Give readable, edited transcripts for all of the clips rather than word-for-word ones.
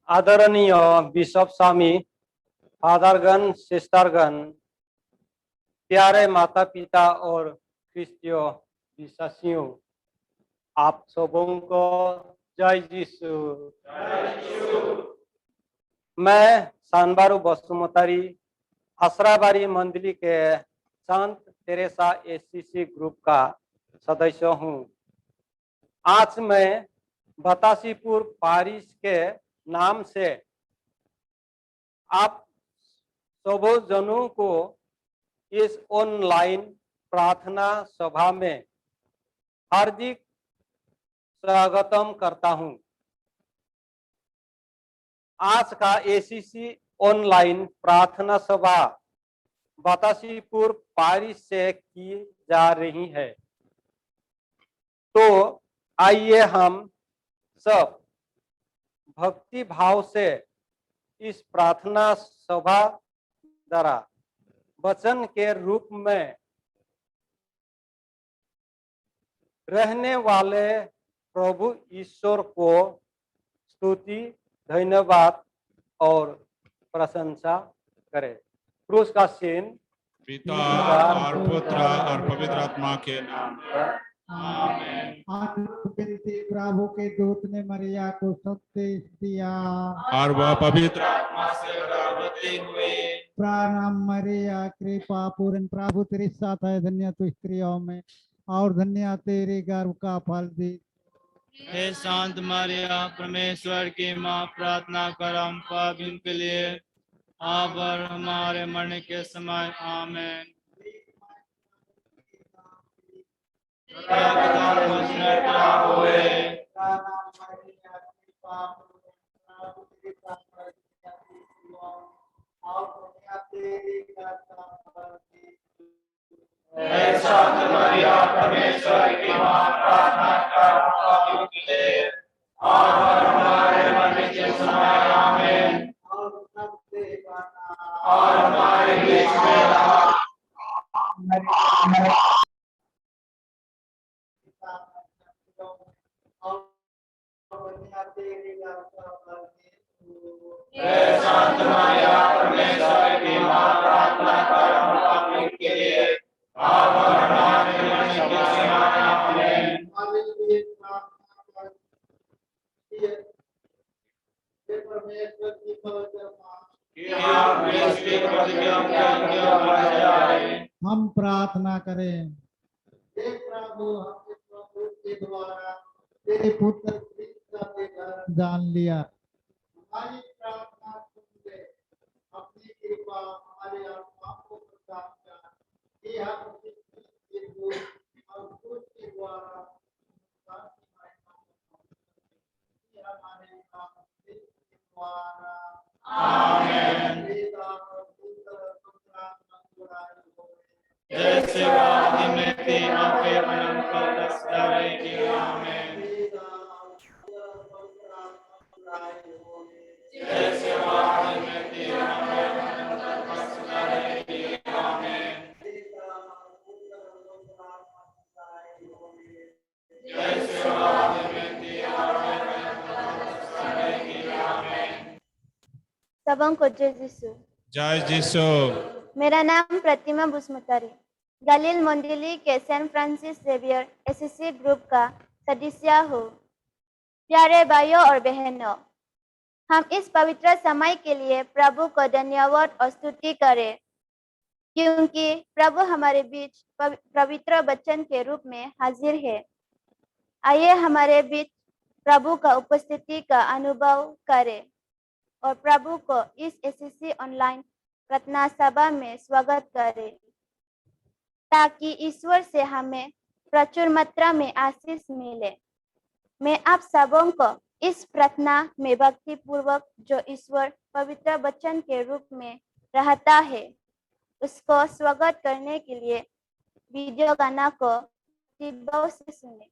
आदरणीय बिशप स्वामी, फादरगण, सिस्टरगण, प्यारे माता पिता और ख्रिस्तीय विश्वासियों, आप सबों को जय यीशु। मैं सानबारू बसुमतारी आसराबारी मंडली के संत तेरेसा एससीसी ग्रुप का सदस्य हूँ। आज मैं बतासीपुर पारिश के नाम से आप सभी जनों को इस ऑनलाइन प्रार्थना सभा में हार्दिक स्वागतम करता हूं। आज का एसीसी ऑनलाइन प्रार्थना सभा बतासीपुर पारिश से की जा रही है। तो आइए हम सब भक्ति भाव से इस प्रार्थना सभा द्वारा वचन के रूप में रहने वाले प्रभु ईश्वर को स्तुति, धन्यवाद और प्रशंसा करें। क्रूस का चिन्ह पिता और पुत्र और पवित्र आत्मा के नाम में आमीन। प्रभु के दूत ने मरिया को संदेश दिया और वह पवित्र आत्मा से गर्भवती हुई। प्रणाम मरिया, कृपा पूर्ण, प्रभु तेरे साथ है, धन्य तू स्त्रियों में और धन्य तेरे गर्भ का फल दी। हे शांत मरिया, परमेश्वर की माँ, प्रार्थना कर हम पापियों के लिए अब और हमारे मरने के समय आमीन। शांत मरिया, परमेश्वर की माँ, प्रार्थना कर पापियों के लिए और हमारे मरने के समय आमीन। और हमारे बीच में शांत मरिया, परमेश्वर की माँ, प्रार्थना कर पापियों के लिए और हमारे मरने के समय आमीन। हम प्रार्थना करें। हे प्रभु, हमने प्रभु के द्वारा तेरे पुत्र क्रिस्त के घर जान लिया। हमारी प्रार्थना सुन ले, अपनी कृपा हमारे आत्मा को प्रदान कर कि हम के दूत और दूत के द्वारा हमारे काम के द्वारा आमीन। जैसे आदि में थी, आपके अनंत कलश करेगी आमीन। जैसे आदि में थी, आपके अनंत कलश करेगी आमीन। जैसे आदि में थी, आपके अनंत कलश करेगी आमीन। सबों को जय यीशु। जय यीशु। मेरा नाम प्रतिमा बुस्मतारी, गलील मंडली के Saint Francis Xavier SCC group का सदस्य हूँ। प्यारे भाइयों और बहनों, हम इस पवित्र समय के लिए प्रभु को धन्यवाद और स्तुति करें, क्योंकि प्रभु हमारे बीच पवित्र वचन के रूप में हाजिर है। आइए हमारे बीच प्रभु का उपस्थिति का अनुभव करें और प्रभु को इस एससीसी ऑनलाइन प्रार्थना सभा में स्वागत करें, ताकि ईश्वर से हमें प्रचुर मात्रा में आशीष मिले। मैं आप सबों को इस प्रार्थना में भक्ति पूर्वक जो ईश्वर पवित्र वचन के रूप में रहता है, उसको स्वागत करने के लिए वीडियो गाना को भाव से सुने।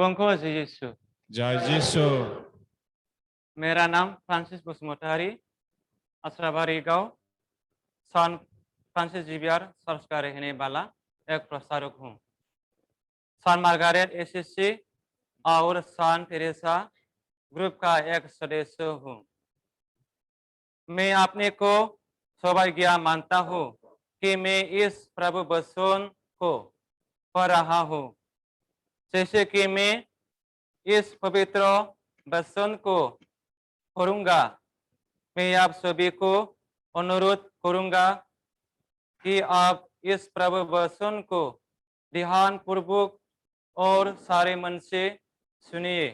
Bongko Yesus. जय यीशु मेरा नाम फ्रांसिस बसुमतारी, असराबारी गांव, सान फ्रांसिस जेवियर चर्च का रहने वाला एक प्रचारक हूँ। सान मार्गारेट एसएससी और सान टेरेसा ग्रुप का एक सदस्य हूँ। मैं अपने को सौभाग्य मानता हूँ कि मैं इस प्रभु वचन को पढ़ रहा हूँ। जैसे कि मैं इस पवित्र वचन को पढ़ूंगा, मैं आप सभी को अनुरोध करूंगा कि आप इस प्रभु वचन को ध्यान पूर्वक और सारे मन से सुनिए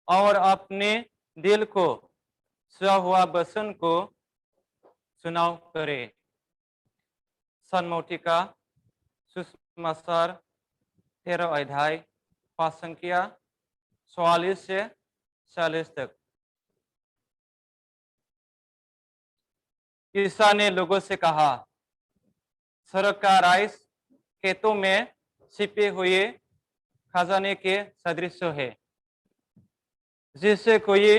और अपने दिल को सुना हुआ वचन को सुनाव करें। सन्मति का सुसमाचार 13 अध्याय 5 संख्या 44 से 40 तक। ईसा ने लोगों से कहा, स्वर्ग का राइस खेतों में छिपे हुए खजाने के सदृश है, जिसे कोई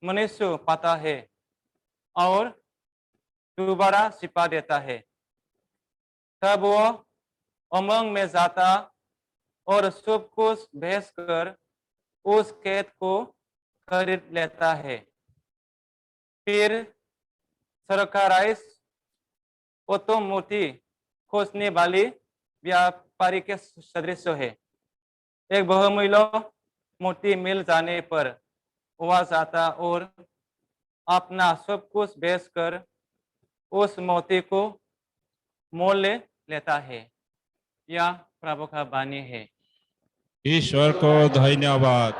मनुष्य पाता है और दोबारा छिपा देता है। तब वो उमंग में जाता और सब कुछ बेचकर उस खेत को खरीद लेता है। फिर स्वर्ग का राइस वो तो मोती खोजने वाली व्यापारी के सदृश है। एक बहुमूल्य मोती मिल जाने पर वह जाता और अपना सब कुछ बेचकर उस मोती को मोल लेता है। यह प्रभु का वाणी है। ईश्वर को धन्यवाद।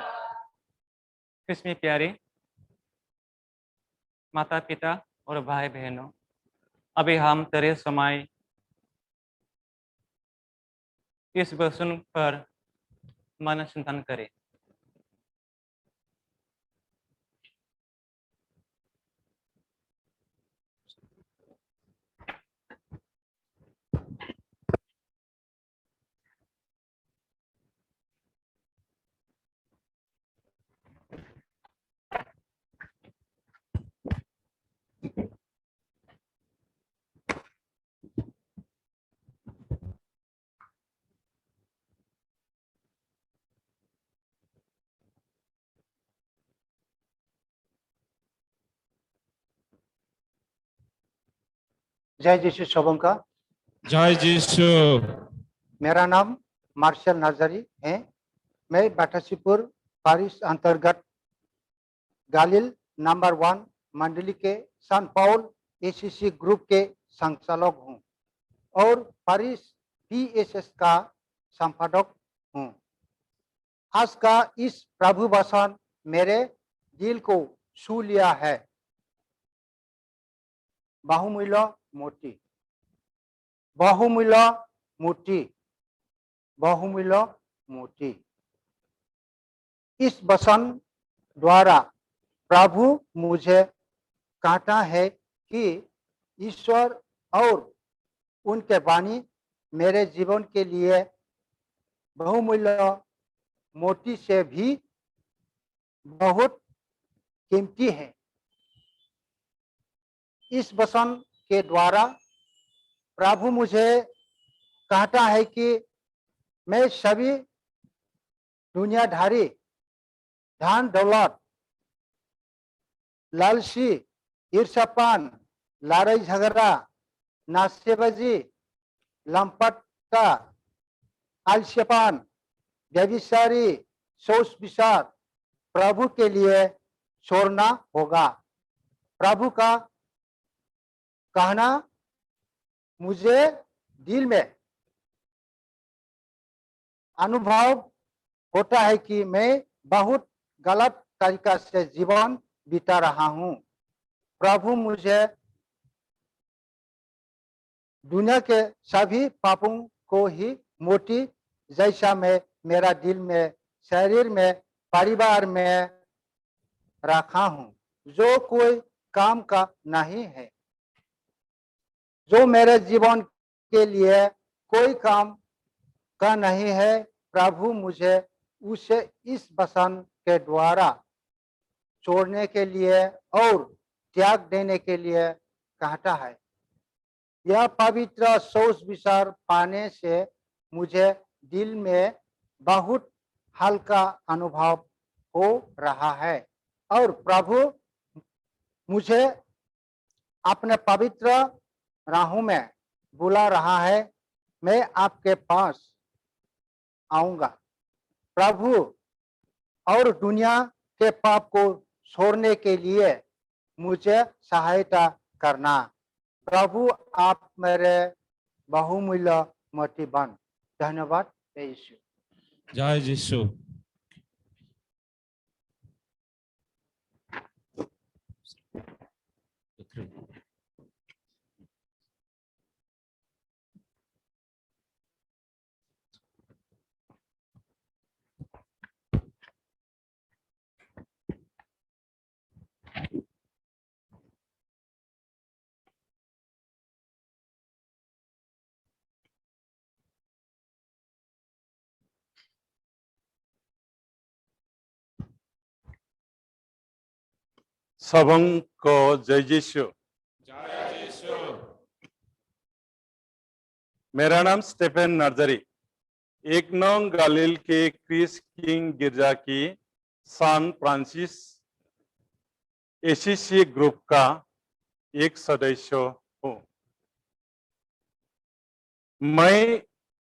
क्रिस्मी प्यारे माता पिता और भाई बहनों, अभी हम तेरे समय इस वचन पर मन चिंतन करें। जय यीशु सबों का। जय यीशु। मेरा नाम मार्शल नाजरी है। मैं बाटासीपुर पारिश अंतर्गत गालिल नंबर 1 मंडली के सान पाउल एसीसी ग्रुप के संचालक हूँ और पारिश पीएसएस का संपादक हूँ। आज का इस प्रभु वचन मेरे दिल को छू लिया है। बहुमूल्य मोती, बहुमूल्य मोती, बहुमूल्य मोती। इस वचन द्वारा प्रभु मुझे कहता है कि ईश्वर और उनके वाणी मेरे जीवन के लिए बहुमूल्य मोती से भी बहुत कीमती है। इस वचन के द्वारा प्रभु मुझे कहता है कि मैं सभी दुनियादारी, धन दौलत, लालची, ईर्ष्यापन, लड़ाई झगड़ा, नाशेबाजी, लंपटता, आलस्यपन, व्यभिचारी, शौच विचार प्रभु के लिए छोड़ना होगा। प्रभु का कहना मुझे दिल में अनुभव होता है कि मैं बहुत गलत तरीका से जीवन बिता रहा हूँ। प्रभु मुझे दुनिया के सभी पापों को ही मोती जैसा मैं मेरा दिल में, शरीर में, परिवार में रखा हूँ, जो कोई काम का नहीं है, जो मेरे जीवन के लिए कोई काम का नहीं है। प्रभु मुझे उसे इस वचन के द्वारा छोड़ने के लिए और त्याग देने के लिए कहता है। यह पवित्र सोच विचार पाने से मुझे दिल में बहुत हल्का अनुभव हो रहा है और प्रभु मुझे अपने पवित्र राहों में बुला रहा है। मैं आपके पास आऊंगा प्रभु और दुनिया के पाप को छोड़ने के लिए मुझे सहायता करना। प्रभु आप मेरे बहुमूल्य मोती बन। धन्यवाद यीशु। जय यीशु। सबको जय यीशु। जय यीशु। मेरा नाम स्टीफन नर्जरी, एक नंग गालिल के क्रिस किंग गिरजा की सान फ्रांसिस एसीसी ग्रुप का एक सदस्य हूँ। मैं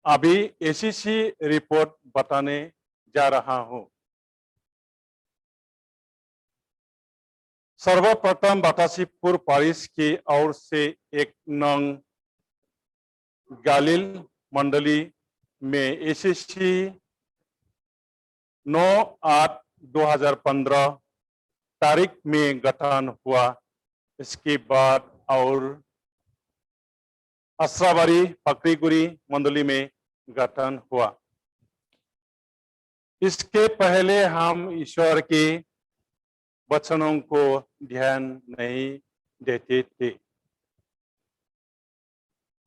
अभी एसीसी रिपोर्ट बताने जा रहा हूँ। सर्वप्रथम बाटासीपुर पारिश की ओर से एक नंग गालिल मंडली में एसीसी 9/8/2015 तारीख में गठन हुआ। इसके बाद और असराबारी पकड़ीगुड़ी मंडली में गठन हुआ। इसके पहले हम ईश्वर के वचनों को ध्यान नहीं देते थे,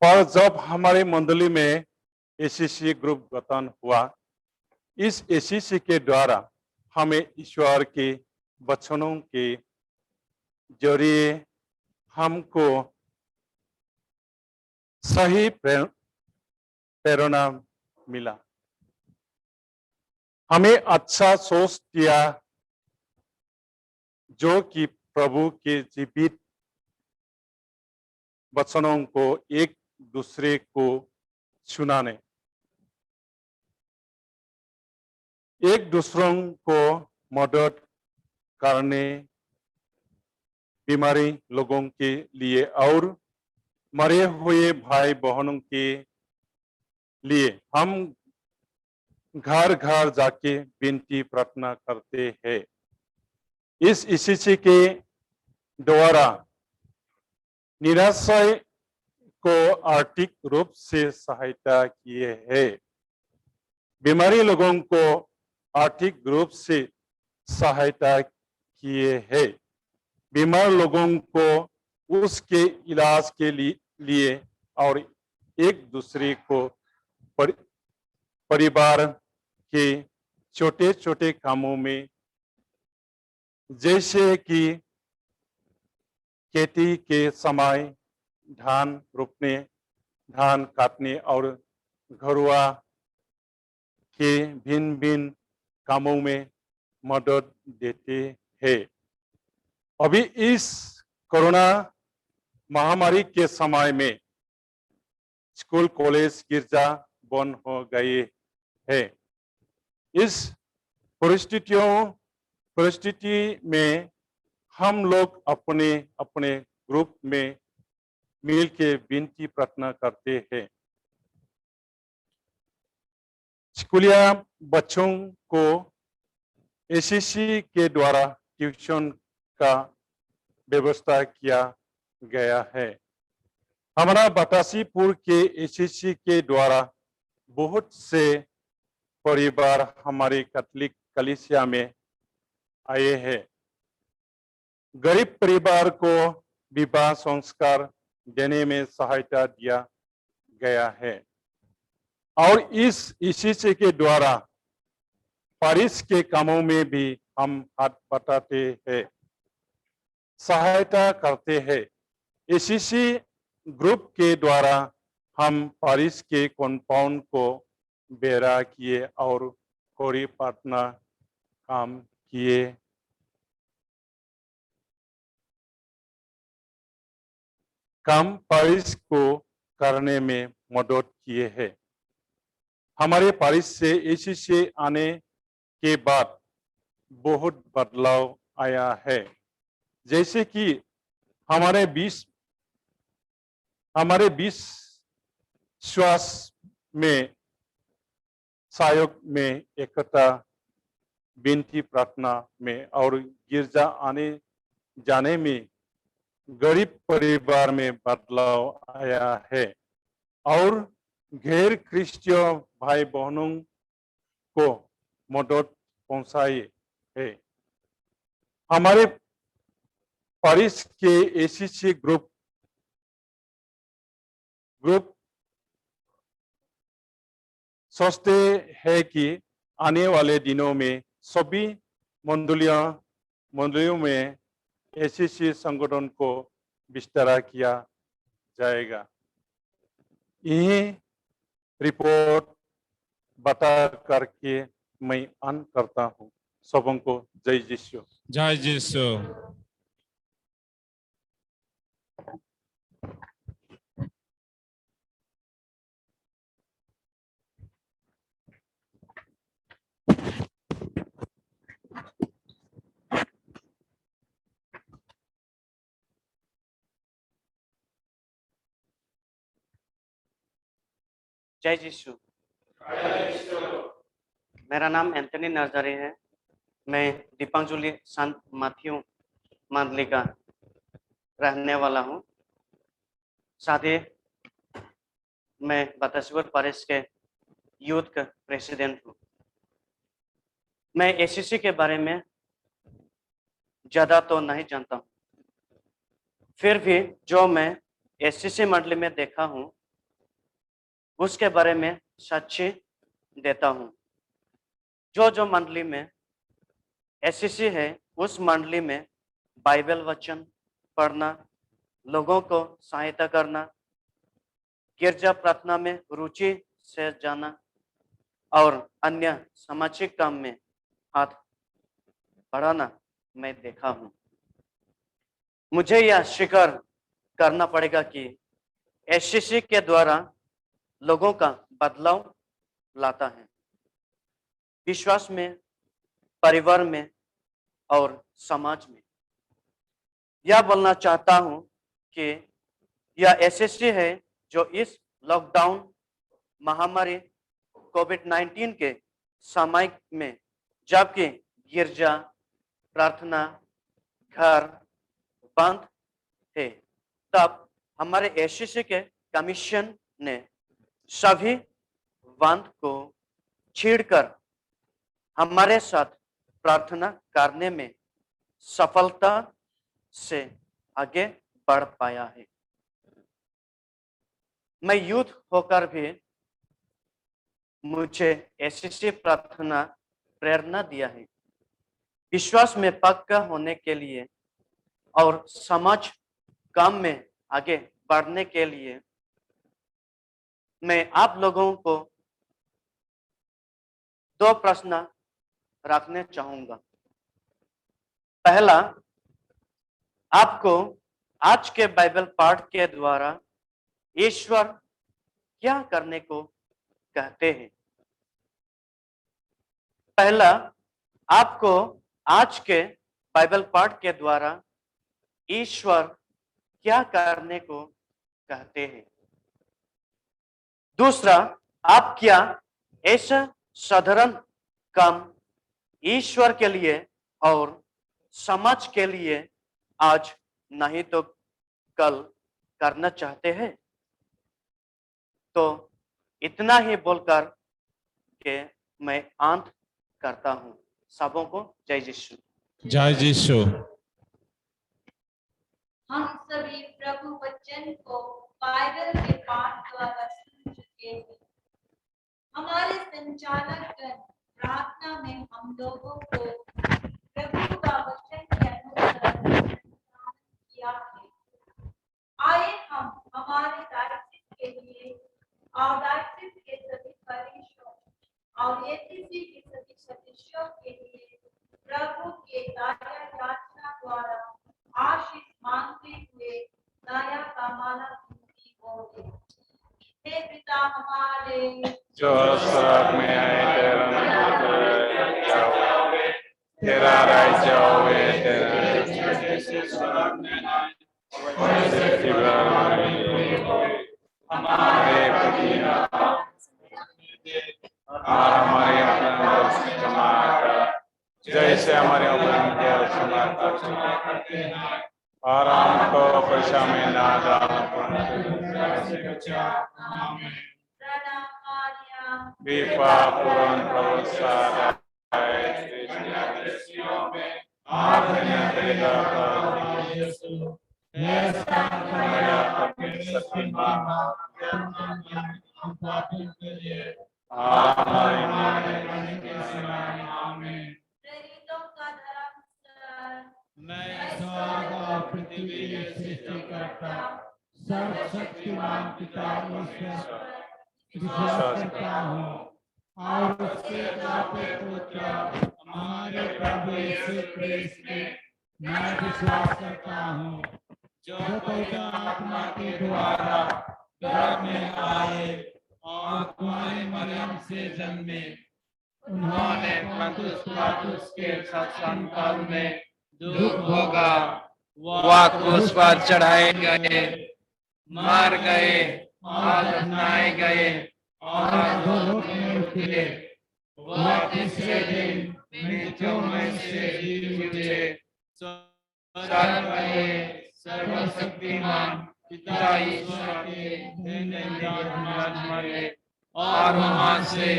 पर जब हमारे मंडली में एसीसी ग्रुप गठन हुआ, इस एसीसी के द्वारा हमें ईश्वर के वचनों के जरिए हमको सही प्रेरणा मिला। हमें अच्छा सोच दिया जो कि प्रभु के जीवित वचनों को एक दूसरे को सुनाने, एक दूसरों को मदद करने, बीमारी लोगों के लिए और मरे हुए भाई बहनों के लिए हम घर घर जाके विनती प्रार्थना करते हैं। इस एसीसी के द्वारा निराश्रय को आर्थिक रूप से सहायता किए है, बीमारी लोगों को आर्थिक रूप से सहायता किए है, बीमार लोगों को उसके इलाज के लिए और एक दूसरे को परिवार के छोटे छोटे कामों में, जैसे कि खेती के समय धान रोपने, धान काटने और घरुआ के भिन्न भिन्न कामों में मदद देते हैं। अभी इस कोरोना महामारी के समय में स्कूल कॉलेज गिरजा बंद हो गए हैं। इस परिस्थिति में हम लोग अपने अपने ग्रुप में मिल के विनती प्रार्थना करते हैं। स्कूलिया बच्चों को एसीसी के द्वारा ट्यूशन का व्यवस्था किया गया है। हमारा बाटासीपुर के एसीसी के द्वारा बहुत से परिवार हमारे कैथोलिक कलीसिया में आए हैं। गरीब परिवार को विवाह संस्कार देने में सहायता दिया गया है और इस एसीसी के द्वारा पारिश के कामों में भी हम हाथ बटाते हैं, सहायता करते हैं। एसीसी ग्रुप के द्वारा हम पारिश के कंपाउंड को बेरा किए और कोरी प्रार्थना काम किए। काम पारिश को करने में मदद किए हैं। हमारे पारिश से एसीसी आने के बाद बहुत बदलाव आया है, जैसे कि हमारे बीच श्वास में सहयोग में एकता, विनती प्रार्थना में और गिरजा आने जाने में गरीब परिवार में बदलाव आया है और गैर ख्रिस्तीय भाई बहनों को मदद पहुंचाई है। हमारे पारिश के एसीसी ग्रुप सोचते हैं कि आने वाले दिनों में सभी मंडलियों में एसीसी संगठन को विस्तार किया जाएगा। यही रिपोर्ट बता करके मैं अंत करता हूँ। सबों को जय यीशु। जय यीशु। जय यीशु। मेरा नाम एंथनी नजरी है। मैं दीपांजलि संत मैथ्यू मंडली का रहने वाला हूँ। साथ ही मैं बतासीपुर पारिश के यूथ का प्रेसिडेंट हूँ। मैं एसीसी के बारे में ज़्यादा तो नहीं जानता हूँ, फिर भी जो मैं एसीसी मंडली में देखा हूँ उसके बारे में साक्षी देता हूँ। जो मंडली में एसीसी है उस मंडली में बाइबल वचन पढ़ना, लोगों को सहायता करना, गिरजा प्रार्थना में रुचि से जाना और अन्य सामाजिक काम में हाथ बढ़ाना मैं देखा हूँ। मुझे यह स्वीकार करना पड़ेगा कि एसीसी के द्वारा लोगों का बदलाव लाता है, विश्वास में, परिवार में और समाज में। यह बोलना चाहता हूं कि यह एसीसी है जो इस लॉकडाउन महामारी कोविड-19 के समय में, जबकि गिरजा, प्रार्थना, घर बंद थे, तब हमारे एसीसी के कमीशन ने सभी बंद को छीड़कर हमारे साथ प्रार्थना करने में सफलता से आगे बढ़ पाया है। मैं यूथ होकर भी मुझे एसीसी प्रार्थना प्रेरणा दिया है, विश्वास में पक्का होने के लिए और समाज काम में आगे बढ़ने के लिए। मैं आप लोगों को 2 प्रश्न रखने चाहूंगा। पहला, आपको आज के बाइबल पाठ के द्वारा ईश्वर क्या करने को कहते हैं? पहला, आपको आज के बाइबल पाठ के द्वारा ईश्वर क्या करने को कहते हैं? दूसरा, आप क्या ऐसा साधारण काम ईश्वर के लिए और समाज के लिए आज नहीं तो कल करना चाहते हैं? तो इतना ही बोलकर के मैं अंत करता हूं। सबों को जय यीशु। जय यीशु। हम सभी प्रभु वचन को बाइबल के पाठ द्वारा सुन चुके हैं। हमारे संचालक प्रार्थना में हम लोगों को प्रभु का वचन के अनुसार किया है। आइए हम हमारे दायित्व के लिए और दायित्व के सभी परिश्रम और एसीसी के सभी सदस्यों के लिए प्रभु के दया याचना द्वारा आशीष मांगते हुए दया का माला विनती बोले। हे पिता हमारे जो स्वर्ग में है तेरा राज्य होवे, तेरा जैसे स्वर्ग में है वैसे पृथ्वी पर होवे। हमारे प्रतिदिन और हमारे अपराध क्षमा कर, जैसे हमारे अपराध क्षमा करते हैं, और हमको परीक्षा में ना डालना से बचा। आमीन। प्रणाम मारिया कृपा पूर्ण प्रभु सारा आप तेरा यीशु हे संतमया परमेश्वर मां हम पापी के लिए आमीन। प्रेरितों का धर्म मैं स्वर्ग और पृथ्वी की सृष्टि करता सर्वशक्तिमान पिता ईश्वर विश्वास करता हूँ और उसके दाते पुत्र हमारे प्रभु यीशु क्रिस्त में मैं विश्वास करता हूँ, जो पवित्र आत्मा के द्वारा गर्भ में आए और कुंवारी मरियम से जन्मे। उन्होंने पंतुस पिलातुस के शासनकाल में दुख भोगा, वह क्रूस पर चढ़ाए गए, मर गए और दफनाए गए और अधोलोक में उतरे। वह तीसरे दिन मृतकों में से जी उठे। स्वर्ग में सर्वशक्तिमान पिता ईश्वर के मरे और वहां से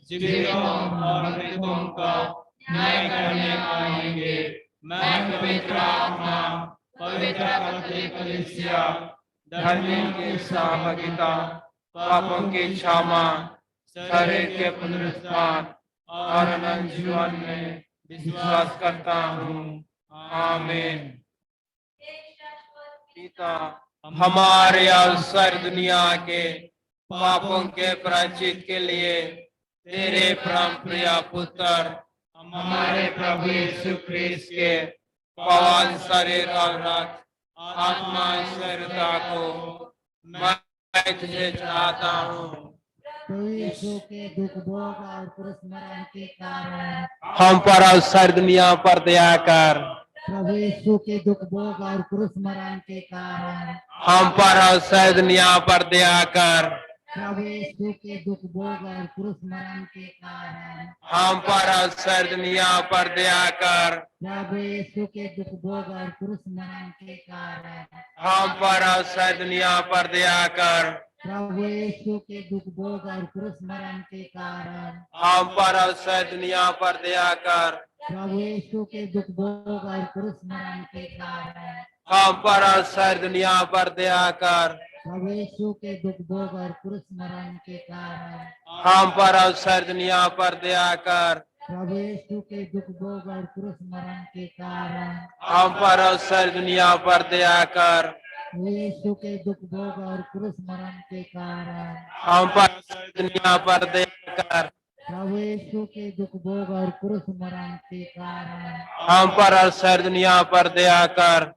जीवितों और मृतों का न्याय करने आएंगे। मैं पवित्र आत्मा, पवित्र कलीसिया, धर्मियों की सहभागिता, पापों की क्षमा, शरीर के पुनरुत्थान और अनंत जीवन में विश्वास करता हूँ। आमीन। पिता, हमारे और सारी दुनिया के पापों के प्रायश्चित के लिए तेरे परम प्रिय पुत्र हमारे प्रभु यीशु ख्रीस्त के पवन शरीर और रक्त आत्मा ईश्वरता को मैं तुझे चाहता हूँ। प्रभु यीशु के दुख भोग और क्रूस मरण के कारण हम पर और सारी दुनिया पर दया कर। प्रभु यीशु के दुख भोग और क्रूस मरण के कारण हम पर और सारी दुनिया पर दया कर। प्रभु यीशु के दुख भोग और क्रूस मरण के कारण हम पर और सारी दुनिया पर दया कर। प्रभु यीशु के दुख भोग और क्रूस मरण के कारण हम पर और सारी दुनिया पर दया कर। प्रभु यीशु के दुख भोग और क्रूस मरण के कारण हम पर और सारी दुनिया पर दया कर। प्रभु यीशु के दुख भोग और क्रूस मरण के कारण हम पर और सारी दुनिया पर दया कर। प्रभु यीशु के दुख भोग और क्रूस मरण के कारण हम पर और सारी दुनिया पर दया कर। प्रभु यीशु के दुख भोग और क्रूस मरण के कारण हम पर और सारी दुनिया पर दया कर। प्रभु यीशु के दुख भोग और क्रूस मरण के कारण हम पर और सारी दुनिया पर दया कर। प्रभु यीशु के दुख भोग और क्रूस मरण के कारण हम पर और सारी दुनिया पर दया कर।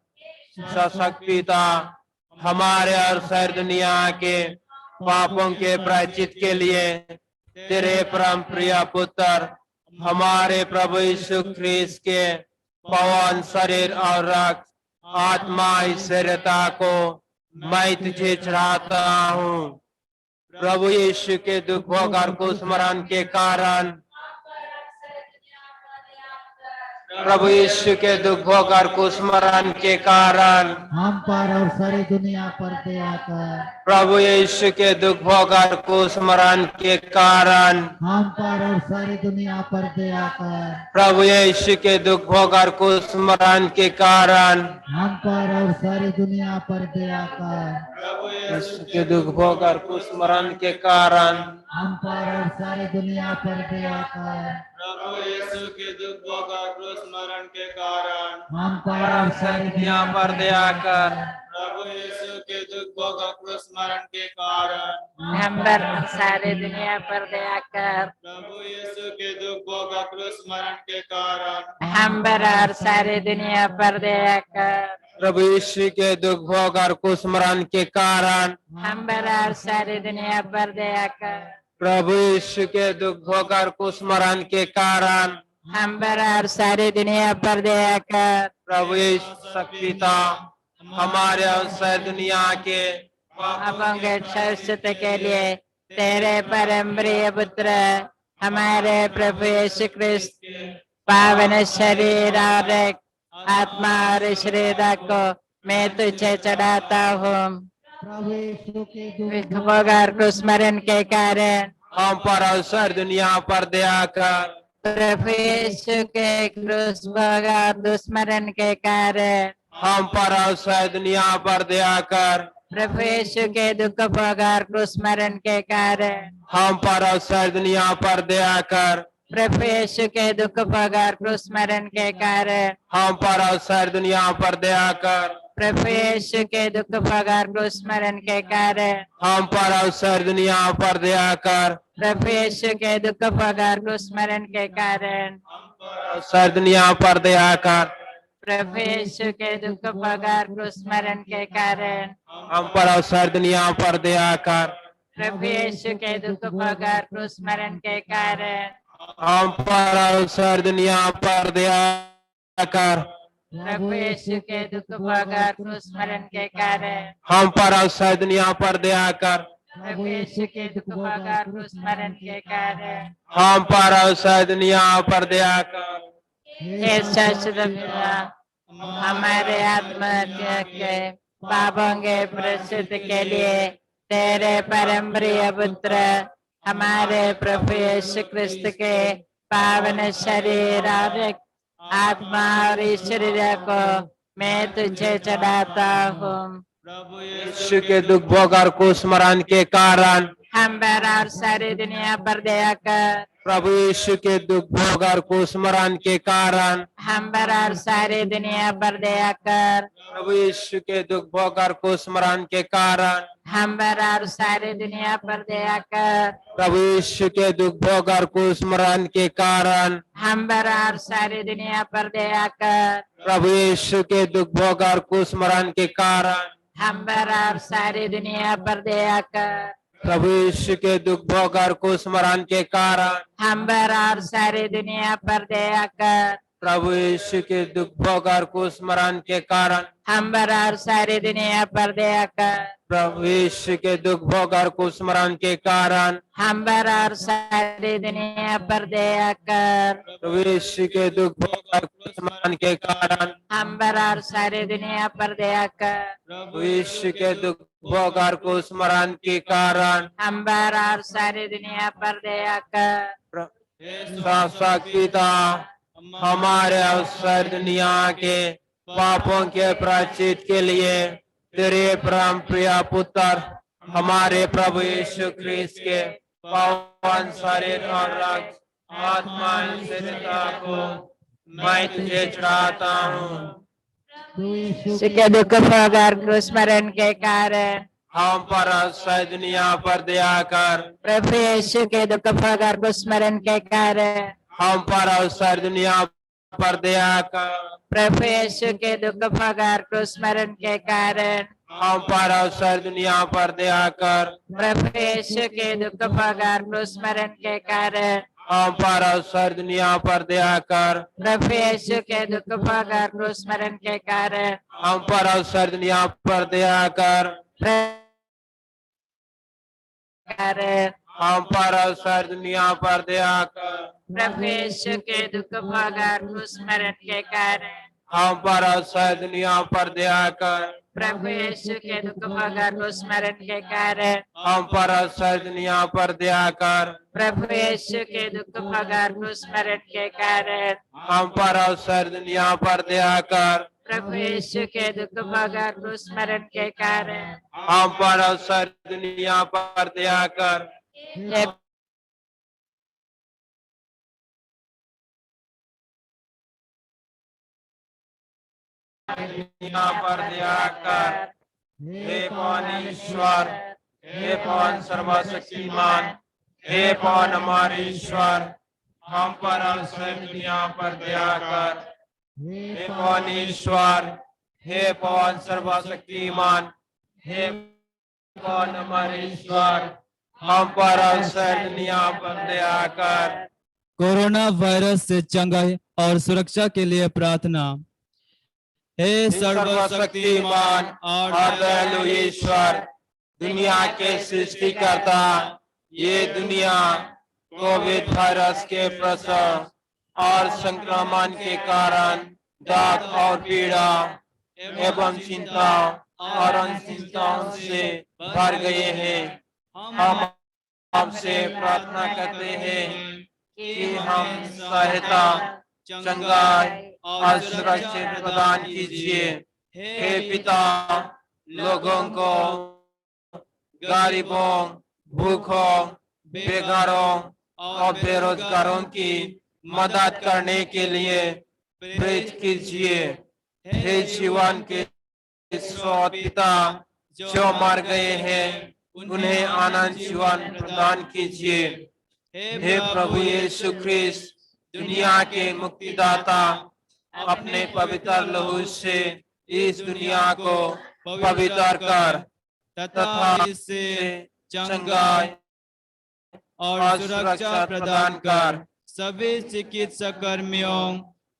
सशक्त पिता, हमारे और सारी दुनिया के पापों के प्रायश्चित के लिए तेरे परम प्रिय पुत्र हमारे प्रभु यीशु ख्रीस्त के पवन शरीर और रक्त आत्मा ईश्वरता को मैं तुझे चढ़ाता हूँ। प्रभु यीशु के दुख भोग और क्रूस मरण के कारण प्रभु यीशु के दुख भोग और क्रूस मरण के कारण हम पर और सारी दुनिया पर दया कर। प्रभु यीशु के दुख भोग और क्रूस मरण के कारण हम पर और सारी दुनिया पर दया कर। प्रभु यीशु के दुख भोग और क्रूस मरण के कारण हम पर और सारी दुनिया पर दया कर। यीशु के दुख भोग और क्रूस मरण के कारण हम पर और सारी दुनिया पर दया कर। प्रभु यीशु के दुख भोग और क्रूस मरण के कारण हम पर और सारी दुनिया पर दया कर। प्रभु यीशु के दुख भोग और क्रूस मरण के कारण हम पर और सारी दुनिया पर दया कर। प्रभु यीशु के दुख भोग और क्रूस मरण के कारण हम पर और सारी दुनिया पर दया कर। प्रभु यीशु के दुख भोग और क्रूस मरण के कारण हम पर और सारी दुनिया पर दया कर। प्रभु यीशु के दुख भोग और क्रूस मरण के कारण हम पर और सारी दुनिया पर दया कर। प्रभु यीशु पिता हमारे और सारी दुनिया के पापों के प्रायश्चित के लिए तेरे परम प्रिय पुत्र हमारे प्रभु यीशु ख्रिस्त पावन शरीर और आत्मा और शरीर को मैं तुझे चढ़ाता हूँ। प्रभु यीशु के दुख भोग और क्रूस मरण के कारण हम पर और सारी दुनिया पर दया कर। प्रभु यीशु के क्रूस भोग और दुष्मरण के कारण हम पर और सारी दुनिया पर दया कर। प्रभु यीशु के दुख भोग और क्रूस मरण के कारण हम पर और सारी दुनिया पर दया कर। प्रभु यीशु के दुख भोग और क्रूस मरण के कारण हम पर और सारी दुनिया पर दया कर। प्रभु यीशु के दुख भोग और क्रूस मरण के कारण हम पर और सारी दुनिया पर दया कर। प्रभु यीशु के दुख भोग और क्रूस मरण के कारण सारी दुनिया पर दया कर। प्रभु यीशु के दुख भोग और क्रूस मरण के कारण हम पर और सारी दुनिया पर दया कर। प्रभु यीशु के दुख भोग और क्रूस मरण के कारण हम पर और सारी दुनिया पर दया कर। प्रभु यीशु के दुख भोग और क्रूस मरण के कारण हम पर और सारी दुनिया पर दया कर। प्रभु यीशु के दुख भोग और क्रूस मरण के कारण हम पर और सारी दुनिया पर दया कर। हे शाश्वत पिता हमारे आत्महत्या के पापों के प्रायश्चित के लिए तेरे परम प्रिय पुत्र हमारे प्रभु यीशु ख्रिस्त के पावन शरीर और आत्मा और शरीर को मैं तुझे चढ़ाता हूँ। प्रभु यीशु के दुख भोग और क्रूस मरण के कारण हम पर और सारी दुनिया पर दया कर। प्रभु यीशु के दुख भोग और क्रूस मरण के कारण हम पर और सारी दुनिया पर दया कर। प्रभु यीशु के दुख भोग और क्रूस मरण के कारण हम पर और सारी दुनिया पर दया कर। प्रभु यीशु के दुख भोग और क्रूस मरण के कारण हम पर और सारी दुनिया पर दया कर। प्रभु यीशु के दुख भोग और क्रूस मरण के कारण हम पर और सारी दुनिया पर दया कर। प्रभु यीशु के दुख भोग और क्रूस मरण के कारण हम पर और सारी दुनिया पर दया कर। प्रभु यीशु के दुख भोग और क्रूस मरण के कारण हम पर और सारी दुनिया पर दया कर। प्रभु यीशु के दुख भोग और क्रूस मरण के कारण हम पर और सारी दुनिया पर दया कर। प्रभु यीशु के दुख भोग और क्रूस मरण के कारण हम पर और सारी दुनिया पर दया कर। प्रभु यीशु के दुख भोग और क्रूस मरण के कारण हम पर और सारी दुनिया पर दया कर। शाश्वत पिता हमारे और सारी दुनिया के पापों के प्रायश्चित के लिए तेरे परम प्रिय पुत्र हमारे प्रभु यीशु ख्रिस्त के पावन शरीर और रक्त आत्मा शरीरता को मैं तुझे चढ़ाता हूँ। यीशु के दुख भोग और क्रूस मरण के कारण हम पर और सारी दुनिया पर दया कर। प्रभु यीशु के दुख भोग और क्रूस मरण के कारण हम पर और सारी दुनिया पर दया कर। प्रभु यीशु के दुख भोग और क्रूस मरण के कारण हम पर और सारी दुनिया पर दया कर। प्रभु यीशु के दुख भोग और क्रूस मरण के कारण हम पर और सारी दुनिया पर दया कर। प्रभु यीशु के दुख भोग और क्रूस मरण के कारण हम पर और सारी दुनिया पर दया कर। हम पर और सारी दुनिया पर दया कर। प्रभु यीशु के दुख भोग और क्रूस मरण के कारण हम पर और सारी दुनिया पर दया कर। प्रभु यीशु के दुख भोग और क्रूस मरण के कारण हम पर और सारी दुनिया पर दया कर। प्रभु यीशु के दुख भोग और क्रूस मरण के कारण हम पर और सारी दुनिया पर दया कर। प्रभु यीशु के दुख भोग और क्रूस मरण के कारण हम पर और सारी दुनिया पर दया कर। हे दुनिया पर दया कर। हे पवन ईश्वर, हे पवन सर्वशक्तिमान, हे पवन हमारे ईश्वर, हम पर और सारी दुनिया पर दया कर। हे पवन ईश्वर, हे पवन सर्वशक्तिमान, हे पवन हमारे ईश्वर, हम पर और सारी दुनिया पर दया कर। कोरोना वायरस से चंगाई और सुरक्षा के लिए प्रार्थना। हे सर्वशक्तिमान और दयालु ईश्वर, दुनिया के सृष्टिकर्ता, ये दुनिया कोविड वायरस के प्रसार और संक्रमण के कारण दुख और पीड़ा एवं चिंता और अनिश्चितताओं से भर गए हैं। हम आपसे प्रार्थना करते हैं कि हम सहायता, चंगाई और सुरक्षा प्रदान कीजिए। हे पिता, लोगों को, गरीबों, भूखों, बेघरों और बेरोजगारों की मदद करने के लिए प्रेरित कीजिए। हे जीवन के स्रोत पिता, जो मर गए हैं, उन्हें आनंद जीवन प्रदान कीजिए। हे प्रभु यीशु ख्रिस्त, दुनिया के मुक्तिदाता, अपने पवित्र लहू से इस दुनिया को पवित्र कर तथा इससे चंगाई और सुरक्षा प्रदान कर। सभी चिकित्सा कर्मियों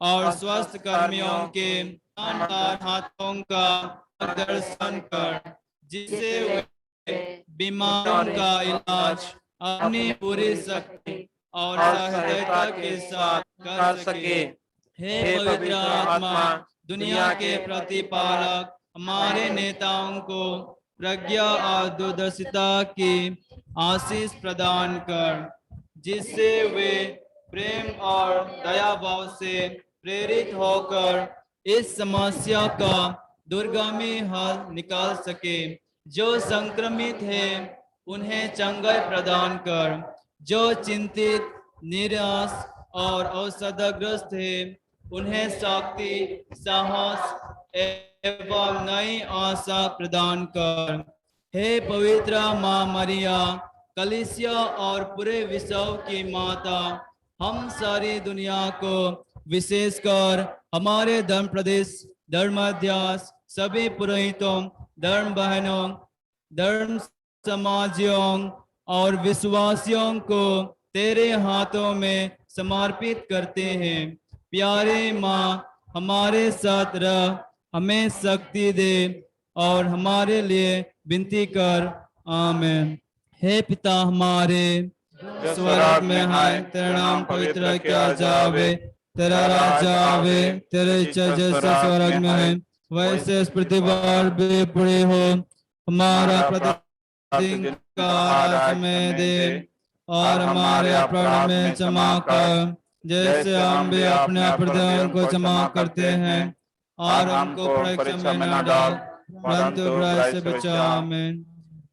और स्वास्थ्य कर्मियों के हाथों का दर्शन कर, जिससे वे बीमारों का इलाज अपनी पूरी शक्ति और सहायता के साथ कर सके। हे पवित्र आत्मा, दुनिया के प्रतिपालक, हमारे नेताओं को प्रज्ञा और दूरदर्शिता की आशीष प्रदान कर, जिससे वे प्रेम और दया भाव से प्रेरित होकर इस समस्या का दुर्गामी हल निकाल सके। जो संक्रमित है उन्हें चंगाई प्रदान कर, जो चिंतित, निराश और औषधग्रस्त है उन्हें शक्ति, साहस एवं नई आशा प्रदान कर। हे पवित्र माँ मरिया, कलीसिया और पूरे विश्व की माता, हम सारी दुनिया को, विशेषकर हमारे धर्म प्रदेश, धर्माध्यास, सभी पुरोहितों, धर्म बहनों, धर्म समाजियों और विश्वासियों को तेरे हाथों में समर्पित करते हैं। प्यारे माँ, हमारे साथ रह, हमें शक्ति दे और हमारे लिए विनती कर। आमीन। हे पिता हमारे स्वर्ग में है, तेरा नाम पवित्र किया जावे, तेरा राज्य आवे, तेरे इच्छा जैसे स्वर्ग में है वैसे इस पृथ्वी पर भी पूरी हो। हमारा प्रतिदिन का आहार हमें दे और हमारे अपराध में क्षमा कर, जैसे हम भी अपने अपराधियों को क्षमा करते हैं, और हमको परीक्षा में न डाल परंतु बुराई से बचा। आमीन।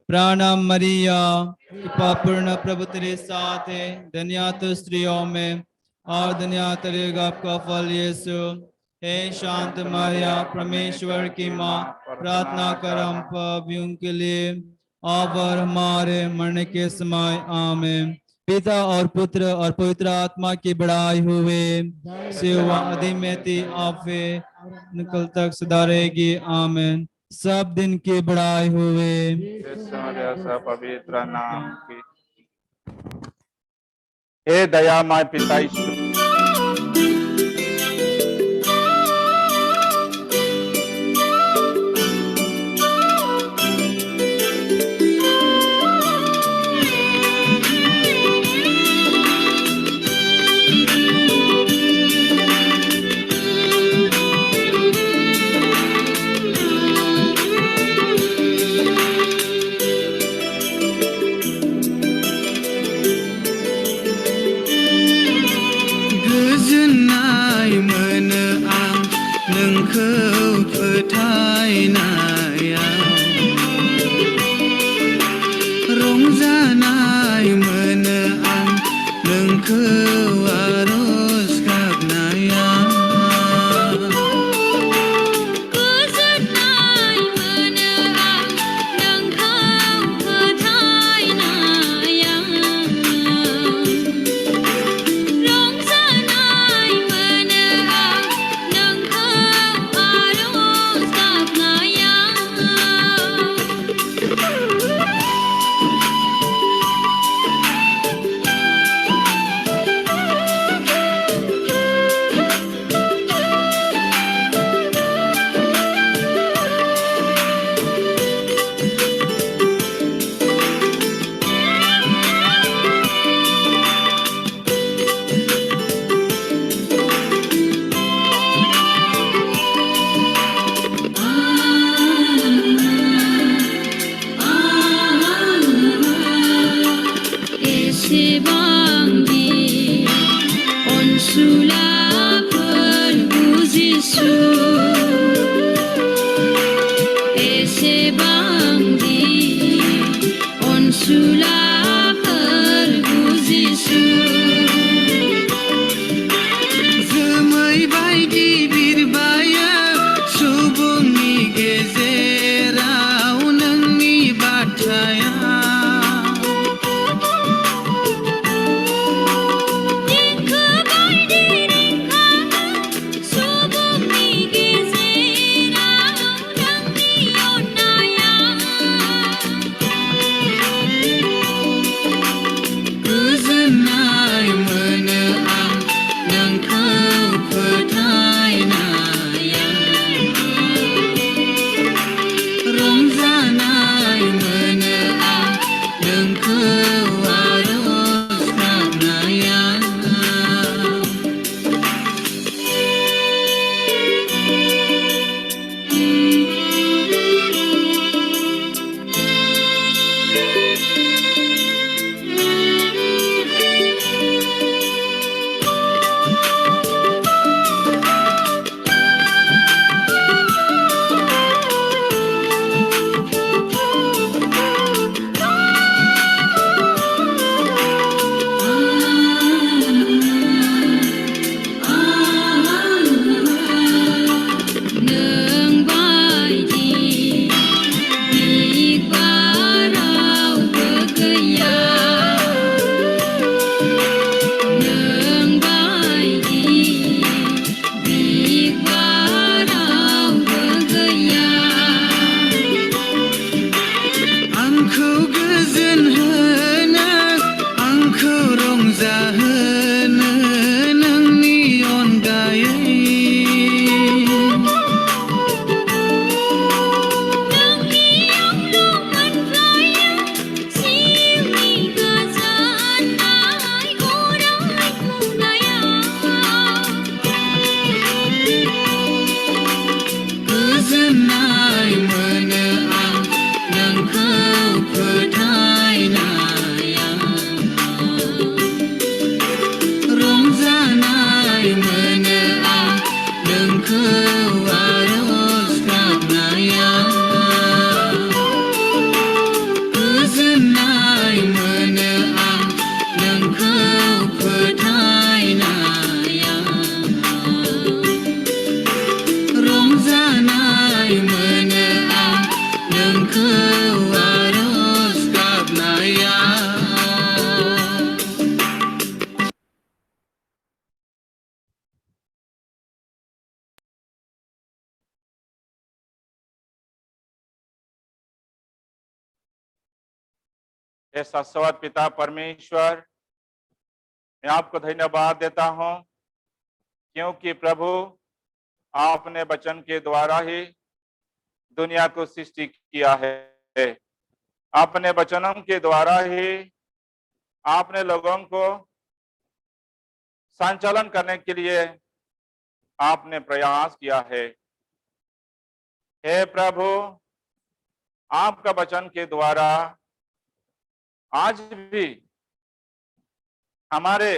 प्रणाम मरिया, कृपा पूर्ण प्रभु तेरे साथ है, धन्य तू स्त्रियों में और धन्य तेरे गर्भ का फल यीशु। हे शांत मरिया, परमेश्वर की माँ, प्रार्थना कर हम पापियों के लिए अब और हमारे मरने के समय। आमीन। पिता और पुत्र और पवित्र आत्मा की बड़ाई हुए, सेवा अधिमेति आपे निकल तक सुधारेगी। आमीन। सब दिन की बड़ाई हुए, पवित्र नाम की। हे दयामय पिता ईश्वर, आरज गाबनाया गोजोननाय मोनो आं नोंखौ फोथायनाया रंजानाय मोनो आं नोंखौ आरज गाबनाया हे शाश्वत पिता परमेश्वर, मैं आपको धन्यवाद देता हूं क्योंकि प्रभु आपने वचन के द्वारा ही दुनिया को सृष्टि किया है। अपने वचनों के द्वारा ही आपने लोगों को संचालन करने के लिए आपने प्रयास किया है। हे प्रभु, आपका वचन के द्वारा आज भी हमारे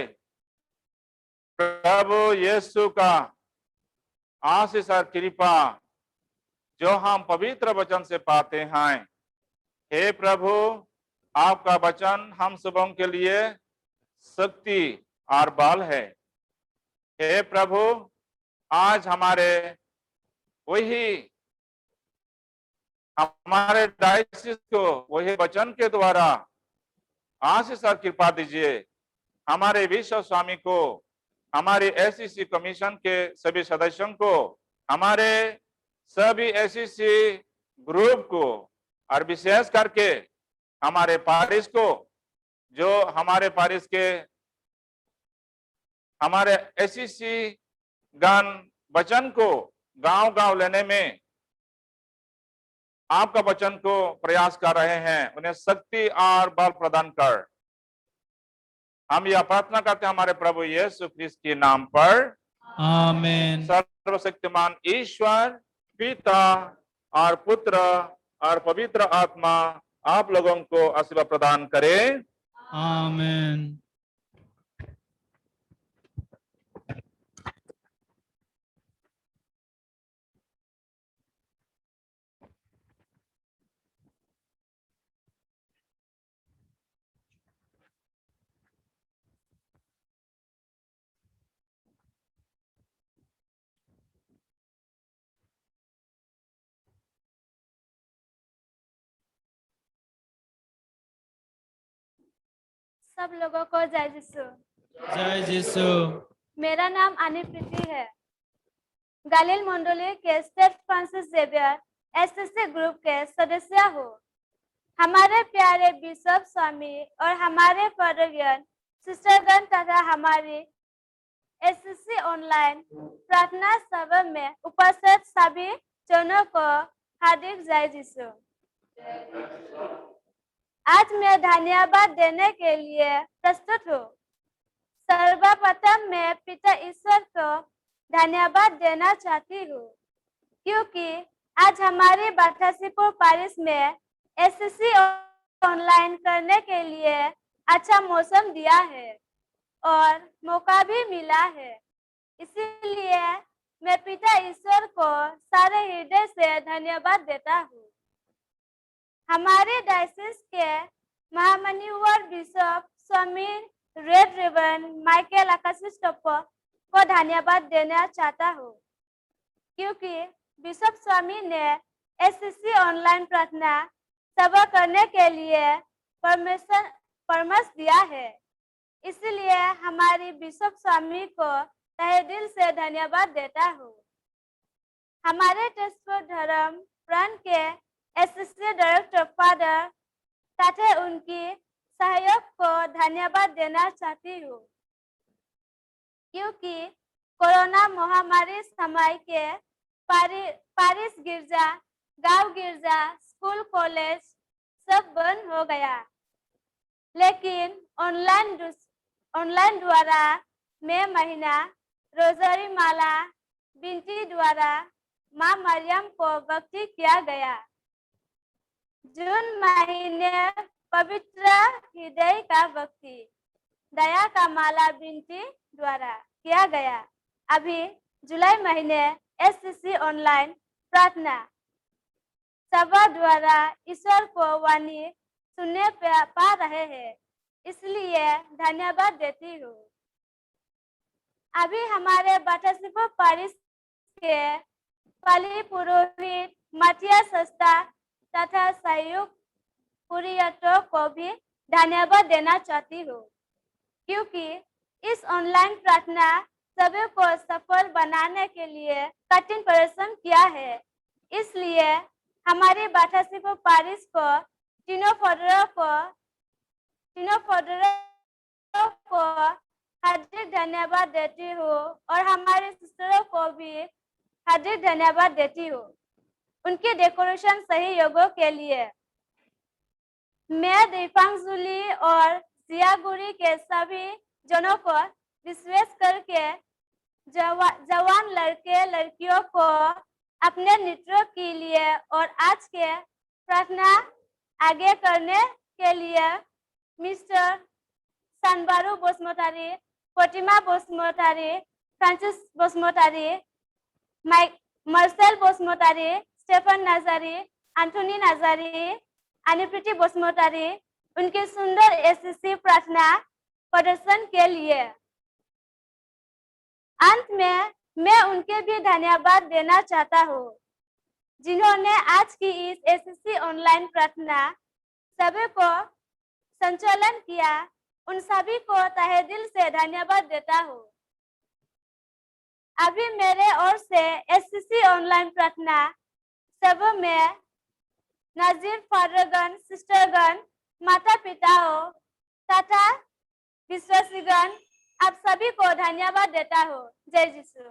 प्रभु यीशु का आशीष और कृपा जो हम पवित्र वचन से पाते हैं। हे प्रभु, आपका वचन हम सबों के लिए शक्ति और बल है। हे प्रभु, आज हमारे डायसिस को वही वचन के द्वारा आशीष और कृपा दीजिए। हमारे विश्व स्वामी को, हमारे एससीसी कमीशन के सभी सदस्यों को, हमारे सभी एससीसी ग्रुप को और विशेष करके हमारे पारिश को, जो हमारे पारिश के हमारे एससीसी गण वचन को गांव-गांव लेने में आपका वचन को प्रयास कर रहे हैं, उन्हें शक्ति और बल प्रदान कर। हम यह प्रार्थना करते हैं हमारे प्रभु यीशु ख्रिस्त के नाम पर, आमीन। सर्वशक्तिमान ईश्वर पिता और पुत्र और पवित्र आत्मा आप लोगों को आशीर्वाद प्रदान करे। आमीन। सब लोगों को जय यीशु। जय यीशु। मेरा नाम आनी प्रीति है। गालिल मंडली के Saint Francis Xavier SCC group के सदस्य हूँ। हमारे प्यारे बिशप स्वामी और हमारे फॉदरगण, सिस्टरगण तथा हमारी एससीसी ऑनलाइन प्रार्थना सभा में उपस्थित सभी जनों को हार्दिक जय यीशु। आज मैं धन्यवाद देने के लिए प्रस्तुत हूँ। सर्वप्रथम मैं पिता ईश्वर को धन्यवाद देना चाहती हूँ क्योंकि आज हमारी बाठासीपुर पारिश में एससीसी ऑनलाइन करने के लिए अच्छा मौसम दिया है और मौका भी मिला है। इसीलिए मैं पिता ईश्वर को सारे हृदय से धन्यवाद देता हूँ। हमारे डायसिस के महामनिवर बिशप स्वामी रेड रेवन माइकल आकाशिष्टप्पा को धन्यवाद देना चाहता हूँ क्योंकि बिशप स्वामी ने एससीसी ऑनलाइन प्रार्थना सभा करने के लिए परामर्श दिया है। इसलिए हमारी बिशप स्वामी को तहे दिल से धन्यवाद देता हूँ। हमारे टेस्टफुल धर्म प्राण के एससीसी डायरेक्टर फादर तथा उनकी सहयोग को धन्यवाद देना चाहती हूँ क्योंकि कोरोना महामारी समय के पारिश गिरजा, गांव गिरजा, स्कूल कॉलेज सब बंद हो गया, लेकिन ऑनलाइन द्वारा मई महीना रोजरी माला बिनती द्वारा माँ मरियम को भक्ति किया गया। जून महीने पवित्र हृदय का भक्ति दया का माला बिनती द्वारा किया गया। अभी जुलाई महीने एससीसी ऑनलाइन प्रार्थना सभा द्वारा ईश्वर को वाणी सुनने पा रहे हैं, इसलिए धन्यवाद देती हूँ। अभी हमारे बाटासिपो पारिश के पाली पुरोहित माथिया संस्था तथा सहयोग पुरियतों को भी धन्यवाद देना चाहती हूँ, क्योंकि इस ऑनलाइन प्रार्थना सभी को सफल बनाने के लिए कठिन परिश्रम किया है। इसलिए हमारी बाटासिपो पारिश को तीनों फादरों को हार्दिक धन्यवाद देती हूँ और हमारे सिस्टरों को भी हार्दिक धन्यवाद देती हूँ उनके डेकोरेशन सहयोगों के लिए। मैं दीपांशुली और सियागुरी के सभी जनों को विश्वास करके जवान लड़के लड़कियों को अपने नेतृत्व के लिए और आज के प्रार्थना आगे करने के लिए mister Sanbaru Basumatary, Pratima Basumatary, Francis Basumatary, Marcel Basumatary, Stephen Nazary, Anthony Nazary, Anupriti Basumatary उनके सुंदर एससीसी प्रार्थना प्रदर्शन के लिए। अंत में मैं उनके भी धन्यवाद देना चाहता हूँ, जिन्होंने आज की इस एससीसी ऑनलाइन प्रार्थना सभी को संचालन किया। उन सभी को तहे दिल से धन्यवाद देता हूँ। अभी मेरे ओर से एससीसी ऑनलाइन प्रार्थना सब में नाजिर फादरगण, सिस्टरगण, माता पिताओं तथा विश्वासीगण आप सभी को धन्यवाद देता हूँ। जय यीशु।